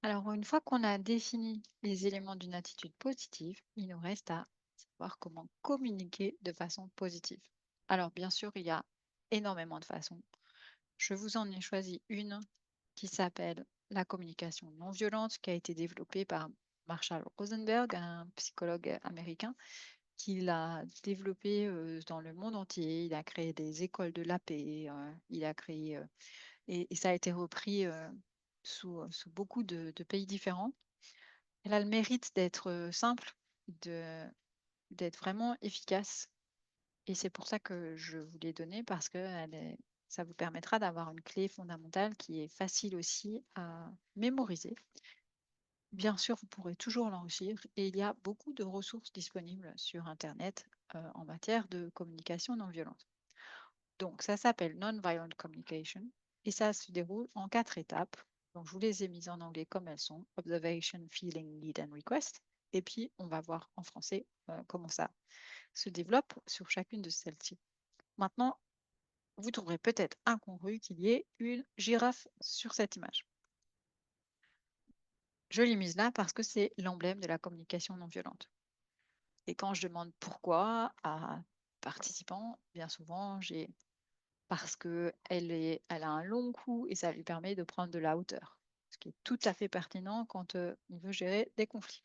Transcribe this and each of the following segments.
Alors, une fois qu'on a défini les éléments d'une attitude positive, il nous reste à savoir comment communiquer de façon positive. Alors, bien sûr, il y a énormément de façons. Je vous en ai choisi une qui s'appelle la communication non violente, qui a été développée par Marshall Rosenberg, un psychologue américain, qui l'a développée dans le monde entier. Il a créé des écoles de la paix, il a créé, et ça a été repris sous beaucoup de pays différents. Elle a le mérite d'être simple, de, d'être vraiment efficace. Et c'est pour ça que je vous l'ai donnée, parce que ça vous permettra d'avoir une clé fondamentale qui est facile aussi à mémoriser. Bien sûr, vous pourrez toujours l'enrichir et il y a beaucoup de ressources disponibles sur Internet en matière de communication non violente. Donc, ça s'appelle Non-Violent Communication et ça se déroule en 4 étapes. Donc, je vous les ai mises en anglais comme elles sont: Observation, Feeling, Need and Request. Et puis, on va voir en français comment ça se développe sur chacune de celles-ci. Maintenant, vous trouverez peut-être incongru qu'il y ait une girafe sur cette image. Je l'ai mise là parce que c'est l'emblème de la communication non violente. Et quand je demande pourquoi à participants, bien souvent, j'ai parce qu'elle a un long cou et ça lui permet de prendre de la hauteur, ce qui est tout à fait pertinent quand on veut gérer des conflits.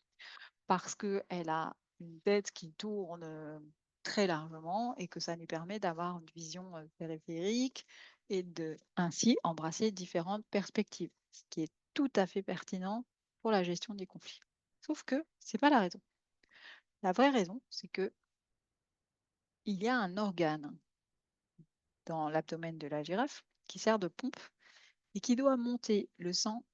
Parce qu'elle a une tête qui tourne très largement et que ça lui permet d'avoir une vision périphérique et de ainsi embrasser différentes perspectives, ce qui est tout à fait pertinent pour la gestion des conflits. Sauf que c'est pas la raison. La vraie raison, c'est que il y a un organe dans l'abdomen de la girafe qui sert de pompe et qui doit monter le sang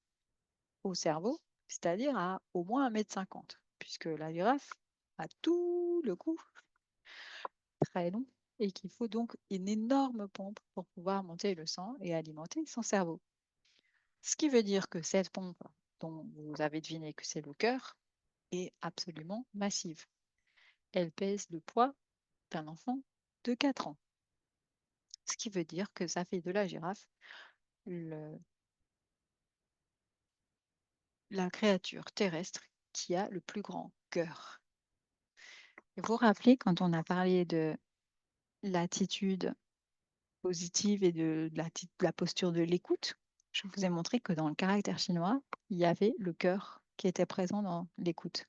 au cerveau, c'est-à-dire à au moins 1,50 m, puisque la girafe a tout le cou très long et qu'il faut donc une énorme pompe pour pouvoir monter le sang et alimenter son cerveau. Ce qui veut dire que cette pompe, dont vous avez deviné que c'est le cœur, est absolument massive. Elle pèse le poids d'un enfant de 4 ans. Ce qui veut dire que ça fait de la girafe la créature terrestre qui a le plus grand cœur. Vous vous rappelez quand on a parlé de l'attitude positive et de la posture de l'écoute, je vous ai montré que dans le caractère chinois, il y avait le cœur qui était présent dans l'écoute.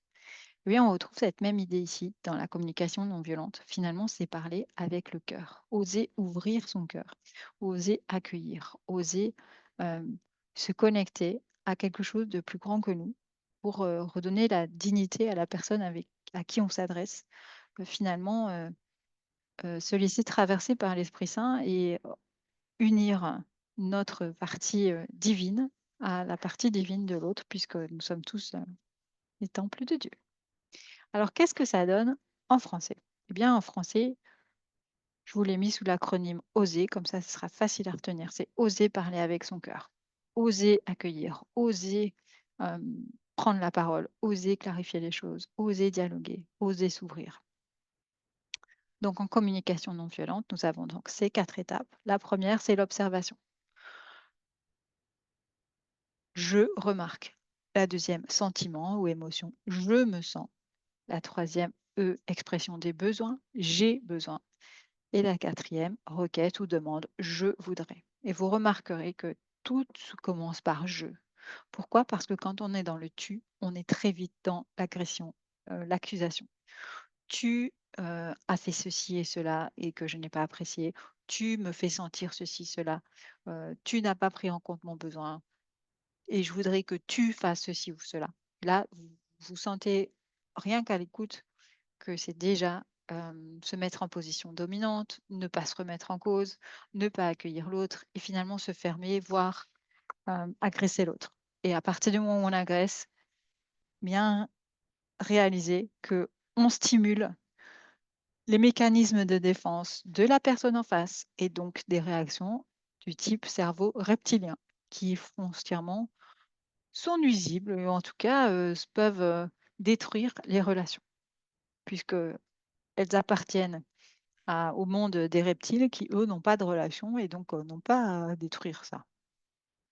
Eh bien, on retrouve cette même idée ici dans la communication non violente. Finalement, c'est parler avec le cœur, oser ouvrir son cœur, oser accueillir, oser euh, se connecter à quelque chose de plus grand que nous pour redonner la dignité à la personne à qui on s'adresse. Finalement, se laisser traverser par l'Esprit Saint et unir notre partie divine à la partie divine de l'autre, puisque nous sommes tous les temples de Dieu. Alors, qu'est-ce que ça donne en français? Eh bien, en français, je vous l'ai mis sous l'acronyme OSER, comme ça, ce sera facile à retenir. C'est oser parler avec son cœur, oser accueillir, oser euh, prendre la parole, oser clarifier les choses, oser dialoguer, oser s'ouvrir. Donc, en communication non violente, nous avons donc ces 4 étapes. La première, c'est l'observation. Je remarque. La deuxième, sentiment ou émotion. Je me sens. La troisième, expression des besoins. J'ai besoin. Et la quatrième, requête ou demande, je voudrais. Et vous remarquerez que tout commence par je. Pourquoi? Parce que quand on est dans le tu, on est très vite dans l'agression, l'accusation. Tu as fait ceci et cela et que je n'ai pas apprécié. Tu me fais sentir ceci, cela. Tu n'as pas pris en compte mon besoin et je voudrais que tu fasses ceci ou cela. Là, vous sentez rien qu'à l'écoute que c'est déjà se mettre en position dominante, ne pas se remettre en cause, ne pas accueillir l'autre et finalement se fermer, voire agresser l'autre. Et à partir du moment où on agresse, bien réaliser que on stimule les mécanismes de défense de la personne en face et donc des réactions du type cerveau reptilien qui foncièrement sont nuisibles ou en tout cas peuvent détruire les relations puisque elles appartiennent au monde des reptiles qui, eux, n'ont pas de relation et donc n'ont pas à détruire ça.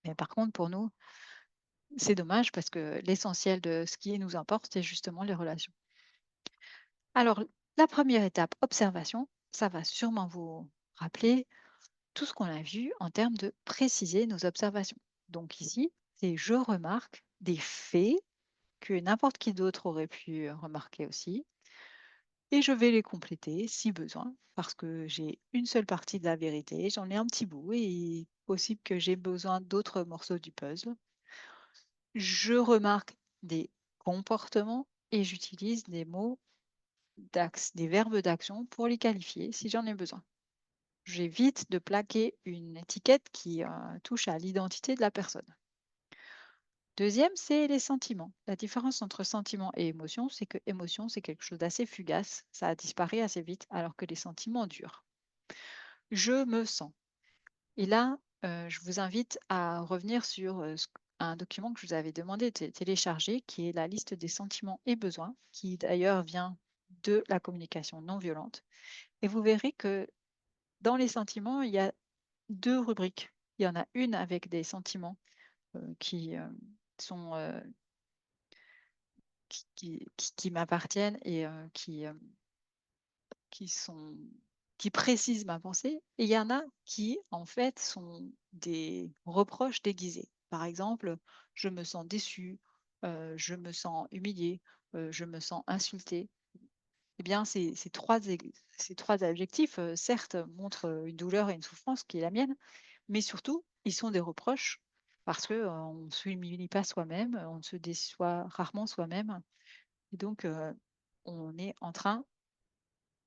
Mais par contre, pour nous, C'est dommage parce que l'essentiel de ce qui nous importe, c'est justement les relations. Alors, la première étape, observation, ça va sûrement vous rappeler tout ce qu'on a vu en termes de préciser nos observations. Donc ici, c'est je remarque des faits que n'importe qui d'autre aurait pu remarquer aussi, et je vais les compléter si besoin, parce que j'ai une seule partie de la vérité, j'en ai un petit bout, et il est possible que j'ai besoin d'autres morceaux du puzzle. Je remarque des comportements et j'utilise des mots des verbes d'action pour les qualifier si j'en ai besoin. J'évite de plaquer une étiquette qui touche à l'identité de la personne. Deuxième, c'est les sentiments. La différence entre sentiment et émotion, c'est que émotion, c'est quelque chose d'assez fugace, ça disparaît assez vite, alors que les sentiments durent. Je me sens. Et là, je vous invite à revenir sur un document que je vous avais demandé de télécharger, qui est la liste des sentiments et besoins, qui d'ailleurs vient de la communication non violente. Et vous verrez que dans les sentiments, il y a deux rubriques. Il y en a une avec des sentiments qui sont qui m'appartiennent et qui sont qui précisent ma pensée. Et il y en a qui, en fait, sont des reproches déguisés. Par exemple, je me sens déçue, je me sens humiliée, je me sens insultée. Eh bien, ces trois adjectifs, certes, montrent une douleur et une souffrance qui est la mienne, mais surtout, ils sont des reproches parce que on ne s'humilie pas soi-même, on ne se déçoit rarement soi-même. Et donc, on est en train,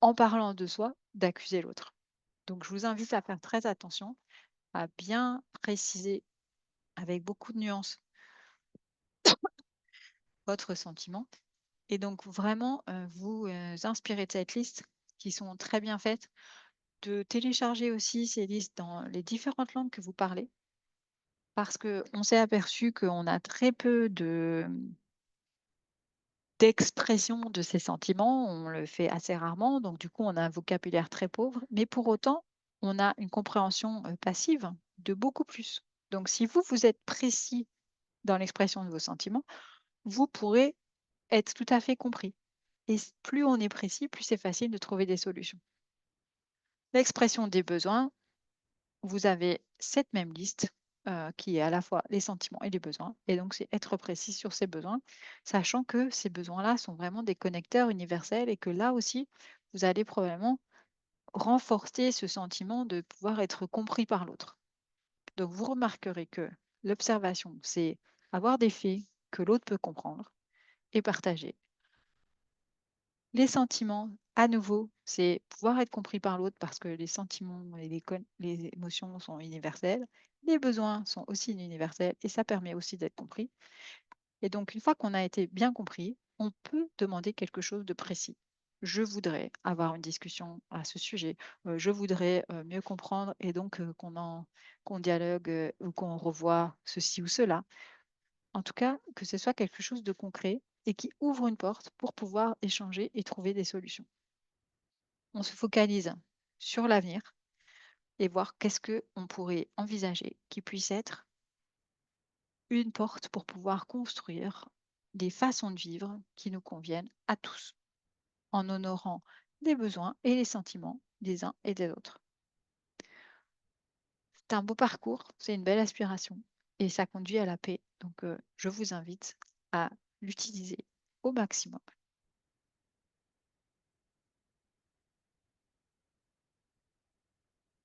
en parlant de soi, d'accuser l'autre. Donc, je vous invite à faire très attention, à bien préciser avec beaucoup de nuances votre sentiment. Et donc, vraiment, vous inspirer de cette liste qui sont très bien faites, de télécharger aussi ces listes dans les différentes langues que vous parlez, parce qu'on s'est aperçu qu'on a très peu d'expression de ces sentiments, on le fait assez rarement, donc du coup, on a un vocabulaire très pauvre, mais pour autant, on a une compréhension passive de beaucoup plus. Donc, si vous, vous êtes précis dans l'expression de vos sentiments, vous pourrez être tout à fait compris. Et plus on est précis, plus c'est facile de trouver des solutions. L'expression des besoins, vous avez cette même liste qui est à la fois les sentiments et les besoins. Et donc, c'est être précis sur ces besoins, sachant que ces besoins-là sont vraiment des connecteurs universels et que là aussi, vous allez probablement renforcer ce sentiment de pouvoir être compris par l'autre. Donc, vous remarquerez que l'observation, c'est avoir des faits que l'autre peut comprendre et partager. Les sentiments, à nouveau, c'est pouvoir être compris par l'autre parce que les sentiments et les émotions sont universelles. Les besoins sont aussi universels et ça permet aussi d'être compris. Et donc, une fois qu'on a été bien compris, on peut demander quelque chose de précis. Je voudrais avoir une discussion à ce sujet. Je voudrais mieux comprendre et donc qu'on dialogue ou qu'on revoie ceci ou cela. En tout cas, que ce soit quelque chose de concret et qui ouvre une porte pour pouvoir échanger et trouver des solutions. On se focalise sur l'avenir et voir qu'est-ce qu'on pourrait envisager qui puisse être une porte pour pouvoir construire des façons de vivre qui nous conviennent à tous, en honorant les besoins et les sentiments des uns et des autres. C'est un beau parcours, c'est une belle aspiration et ça conduit à la paix. Donc, je vous invite à l'utiliser au maximum.